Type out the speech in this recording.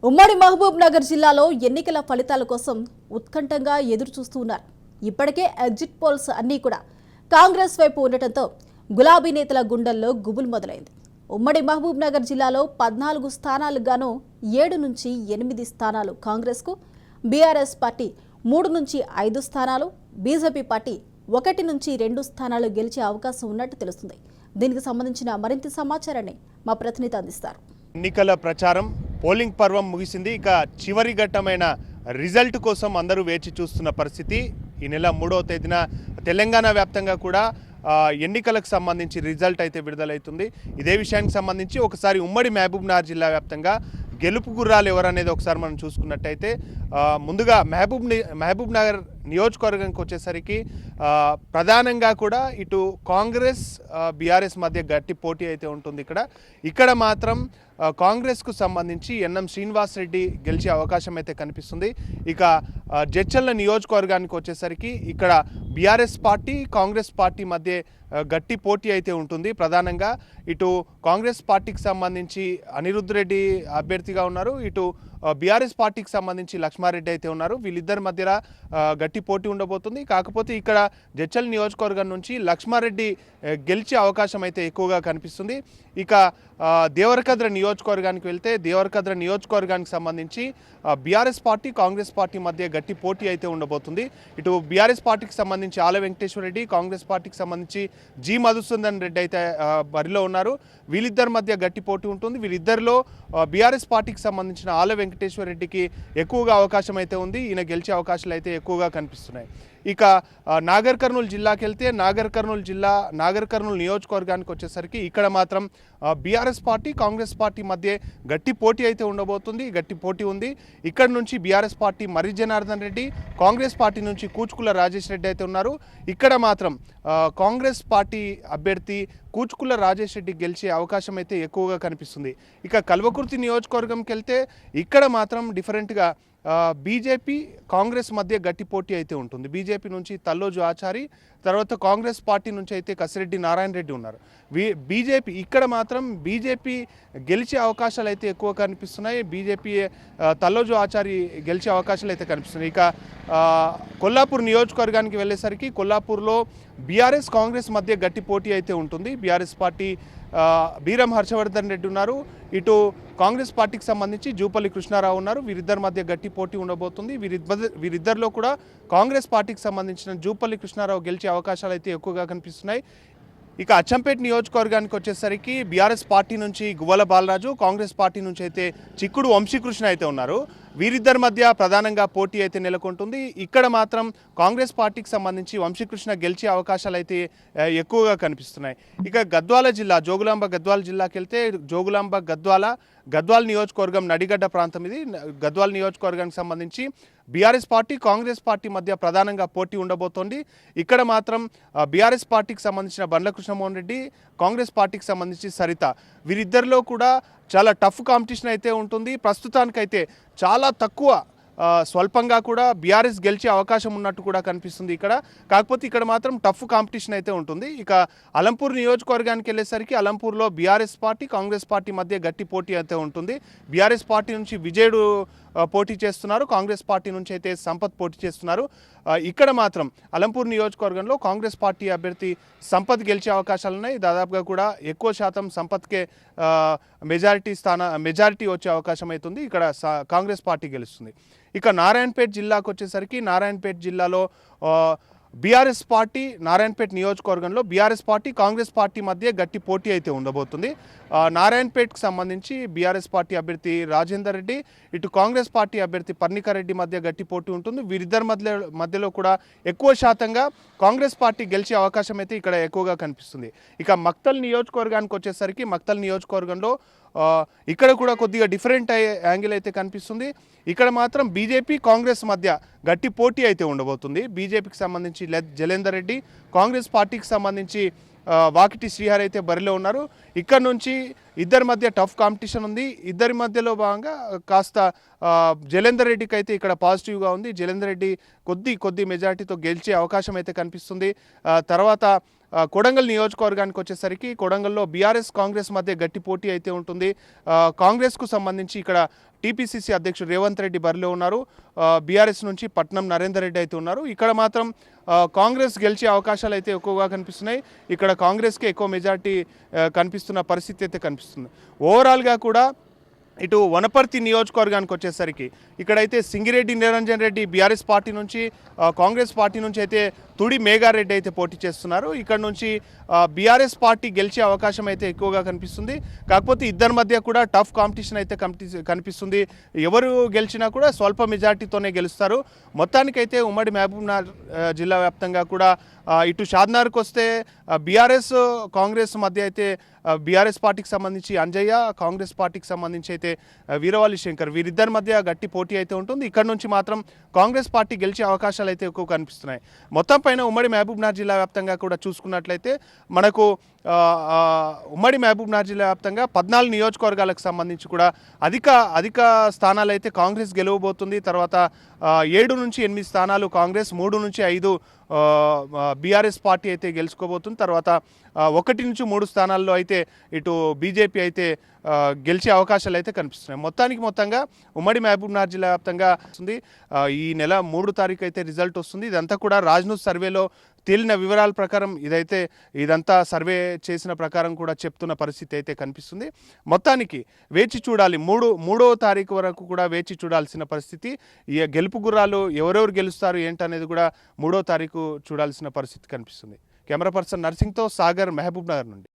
ఉమ్మడి మహబూబ్ నగర్ జిల్లాలో ఎన్నికల ఫలితాల కోసం ఉత్కంఠంగా ఎదురు చూస్తున్నారు. ఇప్పటికే ఎగ్జిట్ పోల్స్ అన్నీ కూడా కాంగ్రెస్ వైపు ఉండటంతో గులాబీ నేతల గుండెల్లో గుబులు మొదలైంది. ఉమ్మడి మహబూబ్ నగర్ జిల్లాలో 14 స్థానాలకు గాను 7 నుంచి 8 స్థానాలు కాంగ్రెస్కు, బీఆర్ఎస్ పార్టీ 3 నుంచి 5 స్థానాలు, బీజేపీ పార్టీ 1 నుంచి 2 స్థానాలు గెలిచే అవకాశం ఉన్నట్టు తెలుస్తుంది. దీనికి సంబంధించిన మరింత సమాచారాన్ని మా ప్రతినిధి అందిస్తారు. ఎన్నికల ప్రచారం పోలింగ్ పర్వం ముగిసింది. ఇక చివరి ఘట్టమైన రిజల్ట్ కోసం అందరూ వేచి చూస్తున్న పరిస్థితి. ఈ నెల 3వ తేదీన తెలంగాణ వ్యాప్తంగా కూడా ఎన్నికలకు సంబంధించి రిజల్ట్ అయితే విడుదలవుతుంది. ఇదే విషయానికి సంబంధించి ఒకసారి ఉమ్మడి మహబూబ్ నగర్ జిల్లా వ్యాప్తంగా గెలుపు గుర్రాలు ఎవరనేది ఒకసారి మనం చూసుకున్నట్టయితే ముందుగా మహబూబ్ నగర్ నియోజకవర్గానికి వచ్చేసరికి ప్రధానంగా కూడా ఇటు కాంగ్రెస్ బీఆర్ఎస్ మధ్య గట్టి పోటీ అయితే ఉంటుంది. ఇక్కడ మాత్రం కాంగ్రెస్కు సంబంధించి ఎన్ఎం శ్రీనివాస్ రెడ్డి గెలిచే అవకాశం అయితే కనిపిస్తుంది. ఇక జడ్చర్ల నియోజకవర్గానికి వచ్చేసరికి ఇక్కడ బీఆర్ఎస్ పార్టీ కాంగ్రెస్ పార్టీ మధ్య గట్టి పోటీ అయితే ఉంటుంది. ప్రధానంగా ఇటు కాంగ్రెస్ పార్టీకి సంబంధించి అనిరుద్ధ్ రెడ్డి అభ్యర్థిగా ఉన్నారు, ఇటు బీఆర్ఎస్ పార్టీకి సంబంధించి లక్ష్మారెడ్డి అయితే ఉన్నారు. వీళ్ళిద్దరి మధ్య గట్టి పోటీ ఉండబోతుంది. కాకపోతే ఇక్కడ జడ్చర్ల నియోజకవర్గం నుంచి లక్ష్మారెడ్డి గెలిచే అవకాశం అయితే ఎక్కువగా కనిపిస్తుంది. ఇక దేవరకద్ర నియోజకవర్గానికి వెళ్తే దేవరకద్ర నియోజకవర్గానికి సంబంధించి బీఆర్ఎస్ పార్టీ కాంగ్రెస్ పార్టీ మధ్య గట్టి పోటీ అయితే ఉండబోతుంది. ఇటు బీఆర్ఎస్ పార్టీకి సంబంధించి ఆల వెంకటేశ్వర రెడ్డి, కాంగ్రెస్ పార్టీకి సంబంధించి జి మధుసూదన్ రెడ్డి అయితే బరిలో ఉన్నారు. వీళ్ళిద్దరి మధ్య గట్టి పోటీ ఉంటుంది. వీళ్ళిద్దరిలో బీఆర్ఎస్ పార్టీకి సంబంధించిన ఆల వెంకటేశ్వర రెడ్డికి ఎక్కువగా అవకాశం అయితే ఉంది. ఈయన గెలిచే అవకాశాలు అయితే ఎక్కువగా కనిపిస్తున్నాయి. ఇక నాగర్ కర్నూలు జిల్లాకి వెళ్తే నాగర్ కర్నూలు నియోజకవర్గానికి వచ్చేసరికి ఇక్కడ మాత్రం బీఆర్ఎస్ పార్టీ కాంగ్రెస్ పార్టీ మధ్య గట్టి పోటీ అయితే ఉండబోతుంది. గట్టి పోటీ ఉంది. ఇక్కడ నుంచి బీఆర్ఎస్ పార్టీ మర్రి జనార్దన్ రెడ్డి, కాంగ్రెస్ పార్టీ నుంచి కూచుకుల రాజేష్ రెడ్డి అయితే ఉన్నారు. ఇక్కడ మాత్రం కాంగ్రెస్ పార్టీ అభ్యర్థి కూచుకుల రాజేష్ రెడ్డి గెలిచే అవకాశం అయితే ఎక్కువగా కనిపిస్తుంది. ఇక కల్వకుర్తి నియోజకవర్గంకి వెళ్తే ఇక్కడ మాత్రం డిఫరెంట్గా బీజేపీ కాంగ్రెస్ మధ్య గట్టి పోటీ అయితే ఉంటుంది. బీజేపీ నుంచి తల్లోజు ఆచారి, తర్వాత కాంగ్రెస్ పార్టీ నుంచి అయితే కసిరెడ్డి నారాయణ రెడ్డి ఉన్నారు. బీజేపీ ఇక్కడ మాత్రం బీజేపీ గెలిచే అవకాశాలు అయితే ఎక్కువ కనిపిస్తున్నాయి. బీజేపీ తల్లోజు ఆచారి గెలిచే అవకాశాలు అయితే కనిపిస్తున్నాయి. ఇక కొల్లాపూర్ నియోజకవర్గానికి వెళ్ళేసరికి కొల్లాపూర్లో బీఆర్ఎస్ కాంగ్రెస్ మధ్య గట్టి పోటీ అయితే ఉంటుంది. బీఆర్ఎస్ పార్టీ బీరం హర్షవర్ధన్ రెడ్డి ఉన్నారు, ఇటు కాంగ్రెస్ పార్టీకి సంబంధించి జూపల్లి కృష్ణారావు ఉన్నారు. వీరిద్దరి మధ్య గట్టి పోటీ ఉండబోతుంది. వీరిద్దరిలో కూడా కాంగ్రెస్ పార్టీకి సంబంధించిన జూపల్లి కృష్ణారావు గెలిచే అవకాశాలు అయితే ఎక్కువగా కనిపిస్తున్నాయి. ఇక అచ్చంపేట నియోజకవర్గానికి వచ్చేసరికి బీఆర్ఎస్ పార్టీ నుంచి గువ్వల బాలరాజు, కాంగ్రెస్ పార్టీ నుంచి అయితే చిక్కుడు వంశీకృష్ణ అయితే ఉన్నారు. వీరిద్దరి మధ్య ప్రధానంగా పోటీ అయితే నెలకొంటుంది. ఇక్కడ మాత్రం కాంగ్రెస్ పార్టీకి సంబంధించి వంశీకృష్ణ గెలిచే అవకాశాలు అయితే ఎక్కువగా కనిపిస్తున్నాయి. ఇక గద్వాల జిల్లాకి వెళ్తే గద్వాల నియోజకవర్గం నడిగడ్డ ప్రాంతం ఇది. గద్వాల నియోజకవర్గానికి సంబంధించి బీఆర్ఎస్ పార్టీ కాంగ్రెస్ పార్టీ మధ్య ప్రధానంగా పోటీ ఉండబోతోంది. ఇక్కడ మాత్రం బీఆర్ఎస్ పార్టీకి సంబంధించిన బండ్ల కృష్ణమోహన్ రెడ్డి, కాంగ్రెస్ పార్టీకి సంబంధించి సరిత, వీరిద్దరిలో కూడా చాలా టఫ్ కాంపిటీషన్ అయితే ఉంటుంది. ప్రస్తుతానికైతే చాలా తక్కువ స్వల్పంగా కూడా బీఆర్ఎస్ గెలిచే అవకాశం ఉన్నట్టు కూడా కనిపిస్తుంది కాకపోతే ఇక్కడ మాత్రం టఫ్ కాంపిటీషన్ అయితే ఉంటుంది. ఇక అలంపూర్ నియోజకవర్గానికి వెళ్ళేసరికి అలంపూర్లో బీఆర్ఎస్ పార్టీ కాంగ్రెస్ పార్టీ మధ్య గట్టి పోటీ అయితే ఉంటుంది. బీఆర్ఎస్ పార్టీ నుంచి విజయుడు పోటీ చేస్తున్నారు, కాంగ్రెస్ పార్టీ నుంచి అయితే సంపత్ పోటీ చేస్తున్నారు. ఇక్కడ మాత్రం అలంపూర్ నియోజకవర్గంలో కాంగ్రెస్ పార్టీ అభ్యర్థి సంపత్ గెలిచే అవకాశాలు ఉన్నాయి. దాదాపుగా కూడా ఎక్కువ శాతం సంపత్కే మెజారిటీ వచ్చే అవకాశం అవుతుంది. ఇక్కడ కాంగ్రెస్ పార్టీ గెలుస్తుంది. ఇక నారాయణపేట జిల్లాకు వచ్చేసరికి నారాయణపేట జిల్లాలో బీఆర్ఎస్ పార్టీ నారాయణపేట నియోజకవర్గంలో బీఆర్ఎస్ పార్టీ కాంగ్రెస్ పార్టీ మధ్య గట్టి పోటీ అయితే ఉండబోతుంది. నారాయణపేటకు సంబంధించి బీఆర్ఎస్ పార్టీ అభ్యర్థి రాజేందర్ రెడ్డి, ఇటు కాంగ్రెస్ పార్టీ అభ్యర్థి పర్ణికారెడ్డి మధ్య గట్టి పోటీ ఉంటుంది. వీరిద్దరి మధ్యలో కూడా ఎక్కువ శాతంగా కాంగ్రెస్ పార్టీ గెలిచే అవకాశం అయితే ఇక్కడ ఎక్కువగా కనిపిస్తుంది. ఇక మక్తల్ నియోజకవర్గానికి వచ్చేసరికి మక్తల్ నియోజకవర్గంలో ఇక్కడ కూడా కొద్దిగా డిఫరెంట్ యాంగిల్ అయితే కనిపిస్తుంది. ఇక్కడ మాత్రం బీజేపీ కాంగ్రెస్ మధ్య గట్టి పోటీ అయితే ఉండబోతుంది. బీజేపీకి సంబంధించి జలేందర్ రెడ్డి, కాంగ్రెస్ పార్టీకి సంబంధించి వాకిటి శ్రీహరి అయితే బరిలో ఉన్నారు. ఇక్కడ నుంచి ఇద్దరి మధ్య టఫ్ కాంపిటీషన్ ఉంది. ఇద్దరి మధ్యలో భాగంగా కాస్త జలేందర్ రెడ్డికి అయితే ఇక్కడ పాజిటివ్గా ఉంది. జలేందర్ రెడ్డి కొద్ది మెజారిటీతో గెలిచే అవకాశం అయితే కనిపిస్తుంది. తర్వాత కొడంగల్ నియోజకవర్గానికి వచ్చేసరికి కొడంగల్లో బీఆర్ఎస్ కాంగ్రెస్ మధ్య గట్టి పోటీ అయితే ఉంటుంది. కాంగ్రెస్కు సంబంధించి ఇక్కడ టీపీసీసీ అధ్యక్షుడు రేవంత్ రెడ్డి బరిలో ఉన్నారు. బీఆర్ఎస్ నుంచి పట్నం నరేందర్ రెడ్డి అయితే ఉన్నారు. ఇక్కడ మాత్రం కాంగ్రెస్ గెలిచే అవకాశాలు అయితే ఎక్కువగా కనిపిస్తున్నాయి. ఇక్కడ కాంగ్రెస్కి ఎక్కువ మెజార్టీ కనిపిస్తున్న పరిస్థితి అయితే కనిపిస్తుంది. ఓవరాల్గా కూడా ఇటు వనపర్తి నియోజకవర్గానికి వచ్చేసరికి ఇక్కడైతే సింగిరెడ్డి నిరంజన్ రెడ్డి బీఆర్ఎస్ పార్టీ నుంచి, కాంగ్రెస్ పార్టీ నుంచి అయితే తుడి మేఘారెడ్డి అయితే పోటీ చేస్తున్నారు. ఇక్కడ నుంచి బీఆర్ఎస్ పార్టీ గెలిచే అవకాశం అయితే ఎక్కువగా కనిపిస్తుంది. కాకపోతే ఇద్దరి మధ్య కూడా టఫ్ కాంపిటీషన్ అయితే కనిపిస్తుంది. ఎవరు గెలిచినా కూడా స్వల్ప మెజార్టీతోనే గెలుస్తారు. మొత్తానికైతే ఉమ్మడి మహబూబ్నగర్ జిల్లా వ్యాప్తంగా కూడా ఇటు షాద్నగర్కి వస్తే బీఆర్ఎస్ కాంగ్రెస్ మధ్య అయితే బీఆర్ఎస్ పార్టీకి సంబంధించి అంజయ్య, కాంగ్రెస్ పార్టీకి సంబంధించి అయితే వీరవల్లి శంకర్, వీరిద్దరి మధ్య గట్టి పోటీ అయితే ఉంటుంది. ఇక్కడ నుంచి మాత్రం కాంగ్రెస్ పార్టీ గెలిచే అవకాశాలు అయితే ఎక్కువ కనిపిస్తున్నాయి. మొత్తం పైన ఉమ్మడి మహబూబ్నగర్ జిల్లా వ్యాప్తంగా కూడా చూసుకున్నట్లయితే మనకు ఉమ్మడి మహబూబ్నగర్ జిల్లా వ్యాప్తంగా 14 నియోజకవర్గాలకు సంబంధించి కూడా అధిక స్థానాలు అయితే కాంగ్రెస్ గెలవబోతుంది. తర్వాత 7 నుంచి 8 స్థానాలు కాంగ్రెస్, 3 నుంచి 5 బీఆర్ఎస్ పార్టీ అయితే గెలుచుకోబోతుంది. తర్వాత 1 నుంచి 3 స్థానాల్లో అయితే ఇటు బీజేపీ అయితే గెలిచే అవకాశాలు అయితే కనిపిస్తున్నాయి. మొత్తంగా ఉమ్మడి మహబూబ్నగర్ జిల్లా వ్యాప్తంగా వస్తుంది. ఈ నెల 3 తారీఖు అయితే రిజల్ట్ వస్తుంది. ఇదంతా కూడా రాజ్న్యూస్ సర్వేలో తేలిన వివరాల ప్రకారం ఇదంతా సర్వే చేసిన ప్రకారం కూడా చెప్తున్న పరిస్థితి అయితే కనిపిస్తుంది. మొత్తానికి వేచి చూడాలి. మూడవ తారీఖు వరకు కూడా వేచి చూడాల్సిన పరిస్థితి. ఈ గెలుపు గుర్రాలు ఎవరెవరు గెలుస్తారు ఏంటనేది కూడా 3వ తారీఖు చూడాల్సిన పరిస్థితి కనిపిస్తుంది. కెమెరా పర్సన్ నర్సింగ్తో సాగర్, మహబూబ్నగర్ నుండి.